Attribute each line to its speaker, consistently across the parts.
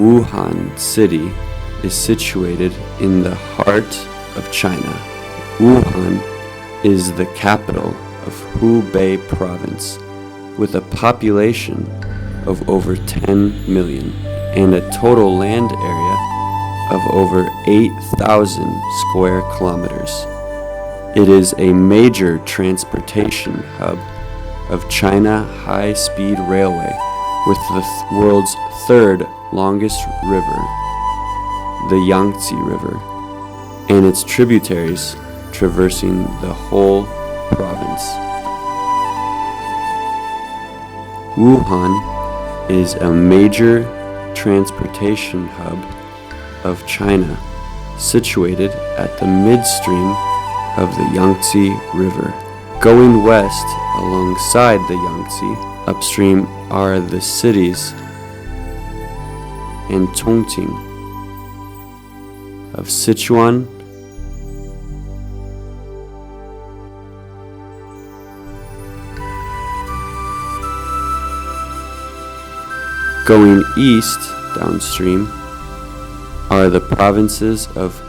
Speaker 1: Wuhan City is situated in the heart of China. Wuhan is the capital of Hubei province with a population of over 10 million and a total land area of over 8,000 square kilometers. It is a major transportation hub of China High-Speed Railway with the world's third longest river, the Yangtze River, and its tributaries traversing the whole province. Wuhan is a major transportation hub of China, situated at the midstream of the Yangtze River. Going west alongside the Yangtze, upstream are the cities and Chongqing of Sichuan, going east downstream are the provinces of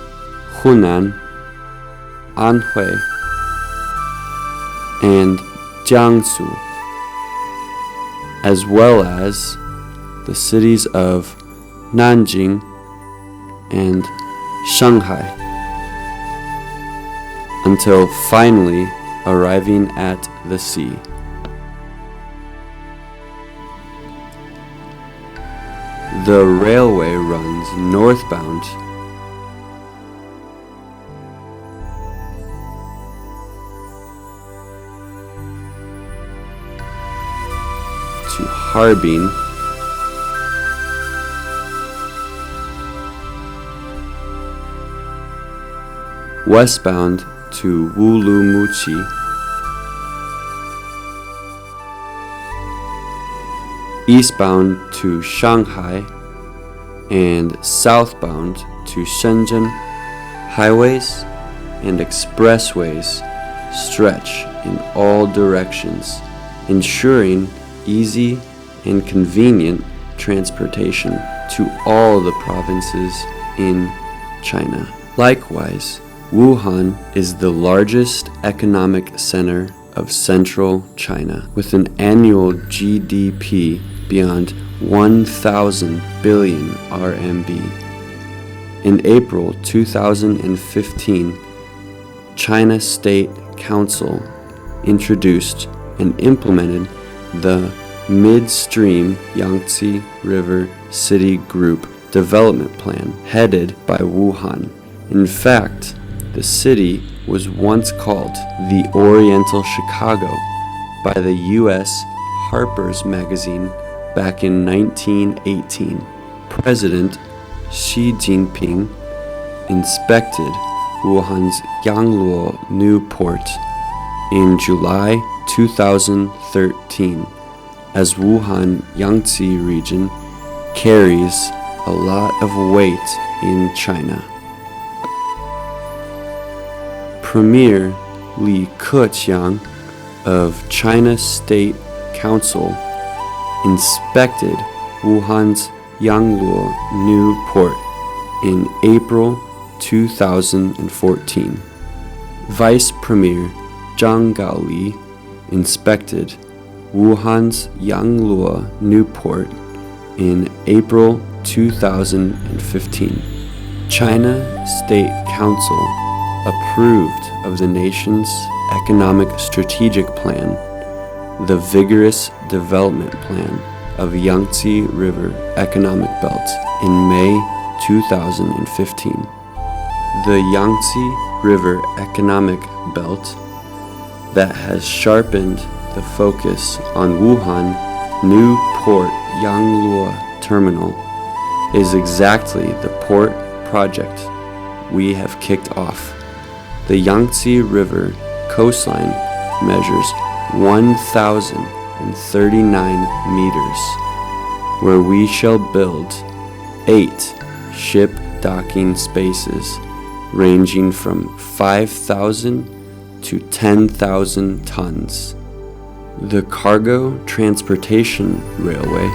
Speaker 1: Hunan, Anhui, and Jiangsu, as well as the cities of Nanjing and Shanghai, until finally arriving at the sea. The railway runs northbound to Harbin, westbound to Wulumuchi, eastbound to Shanghai, and southbound to Shenzhen. Highways and expressways stretch in all directions, ensuring easy and convenient transportation to all the provinces in China. Likewise, Wuhan is the largest economic center of central China, with an annual GDP beyond 1,000 billion RMB. In April 2015, China State Council introduced and implemented the Midstream Yangtze River City Group Development Plan, headed by Wuhan. In fact, the city was once called the Oriental Chicago by the U.S. Harper's Magazine back in 1918. President Xi Jinping inspected Wuhan's Yangluo new port in July 2013, as Wuhan Yangtze region carries a lot of weight in China. Premier Li Keqiang of China State Council inspected Wuhan's Yangluo new port in April 2014. Vice Premier Zhang Gaoli inspected Wuhan's Yangluo new port in April 2015. China State Council approved of the nation's economic strategic plan, the vigorous development plan of Yangtze River Economic Belt in May 2015. The Yangtze River Economic Belt that has sharpened the focus on Wuhan new port Yangluo terminal is exactly the port project we have kicked off. The Yangtze River coastline measures 1,039 meters, where we shall build 8 ship docking spaces ranging from 5,000 to 10,000 tons. The cargo transportation railway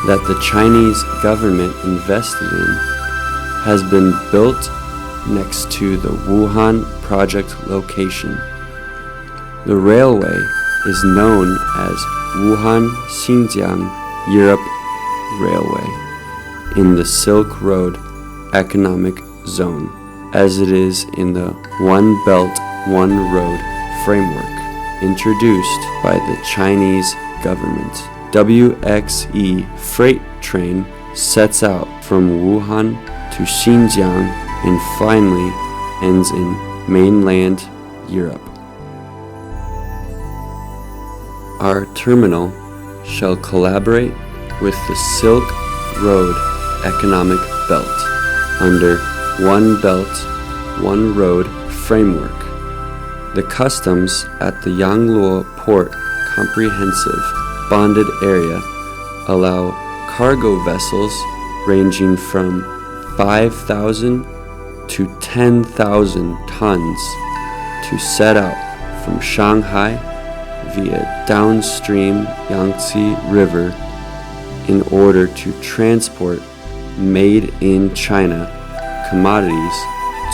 Speaker 1: that the Chinese government invested in has been built next to the Wuhan project location. The railway is known as Wuhan-Xinjiang Europe Railway in the Silk Road Economic Zone, as it is in the One Belt, One Road framework introduced by the Chinese government. WXE freight train sets out from Wuhan to Xinjiang and finally ends in mainland Europe. Our terminal shall collaborate with the Silk Road Economic Belt under One Belt, One Road framework. The customs at the Yangluo Port Comprehensive Bonded Area allow cargo vessels ranging from 5,000 to 10,000 tons to set out from Shanghai via downstream Yangtze River in order to transport made-in-China commodities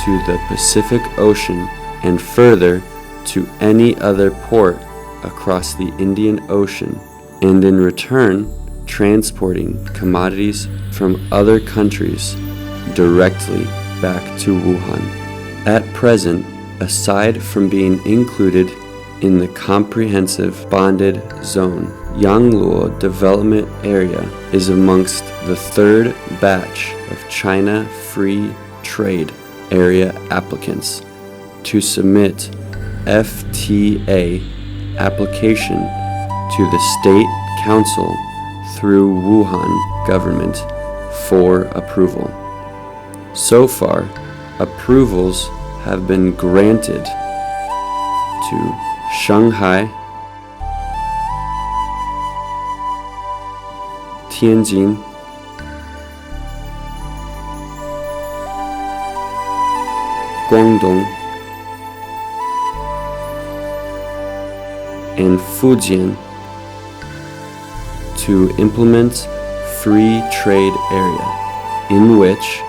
Speaker 1: to the Pacific Ocean and further to any other port across the Indian Ocean, and in return transporting commodities from other countries directly back to Wuhan. At present, aside from being included in the comprehensive bonded zone, Yangluo Development Area is amongst the third batch of China Free Trade Area applicants to submit FTA application to the State Council through Wuhan government for approval. So far, approvals have been granted to Shanghai, Tianjin, Guangdong, and Fujian to implement free trade area in which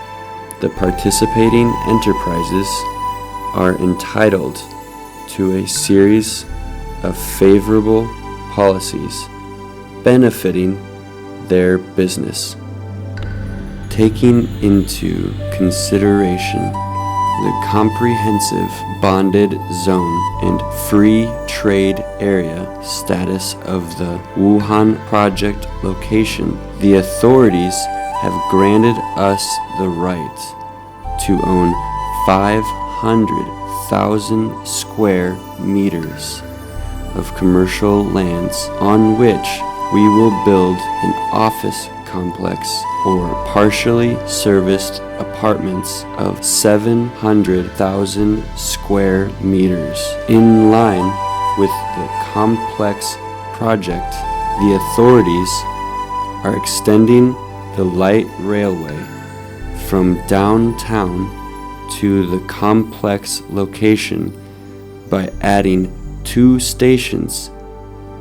Speaker 1: the participating enterprises are entitled to a series of favorable policies benefiting their business, taking into consideration the comprehensive bonded zone and free trade area status of the Wuhan project location. The authorities have granted us the right to own 500,000 square meters of commercial lands on which we will build an office complex or partially serviced apartments of 700,000 square meters. In line with the complex project, the authorities are extending the light railway from downtown to the complex location by adding 2 stations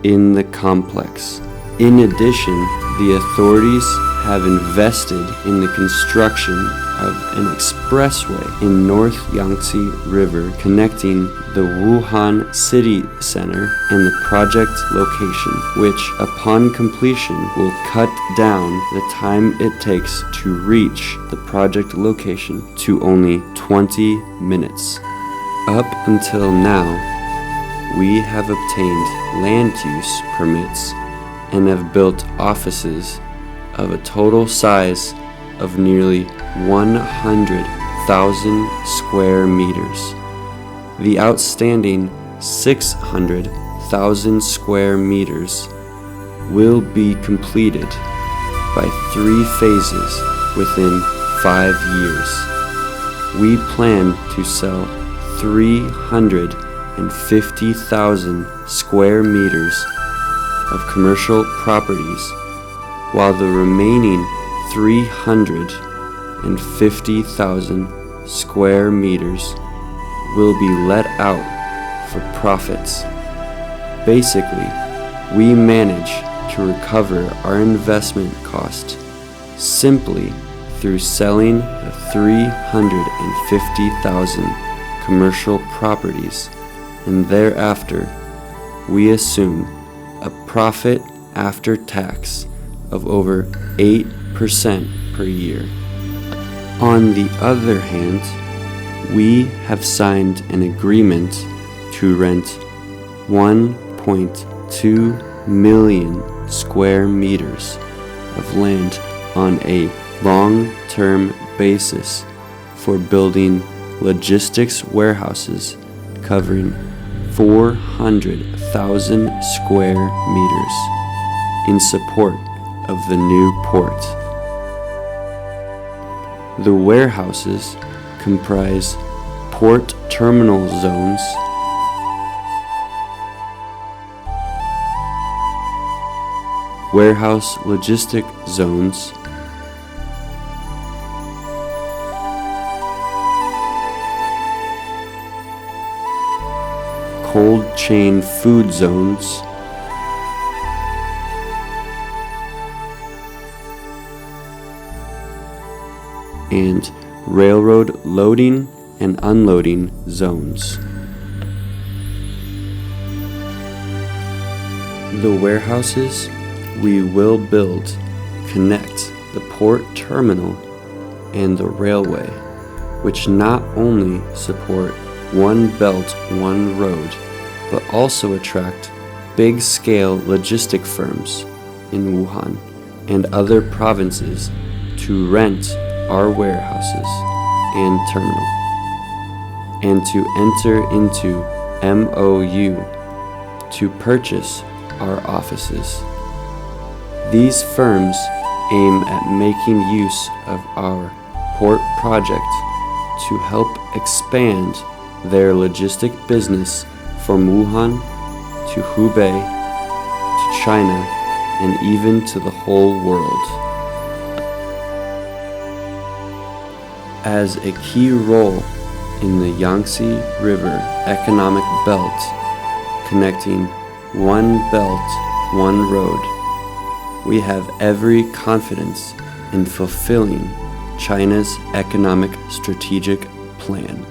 Speaker 1: in the complex. In addition, the authorities have invested in the construction of an expressway in North Yangtze River connecting the Wuhan city center and the project location, which upon completion will cut down the time it takes to reach the project location to only 20 minutes. Up until now, we have obtained land use permits and have built offices of a total size of nearly 100,000 square meters. The outstanding 600,000 square meters will be completed by 3 phases within 5 years. We plan to sell 350,000 square meters of commercial properties, while the remaining 350,000 square meters will be let out for profits. Basically, we manage to recover our investment cost simply through selling the 350,000 commercial properties, and thereafter we assume a profit after tax of over 8% per year. On the other hand, we have signed an agreement to rent 1.2 million square meters of land on a long-term basis for building logistics warehouses covering 400,000 square meters in support of the new port. The warehouses comprise port terminal zones, warehouse logistic zones, cold chain food zones, and railroad loading and unloading zones. The warehouses we will build connect the port terminal and the railway, which not only support one belt, one road, but also attract big-scale logistic firms in Wuhan and other provinces to rent our warehouses and terminal, and to enter into MOU to purchase our offices. These firms aim at making use of our port project to help expand their logistic business from Wuhan to Hubei to China and even to the whole world. As a key role in the Yangtze River economic belt, connecting one belt, one road, we have every confidence in fulfilling China's economic strategic plan.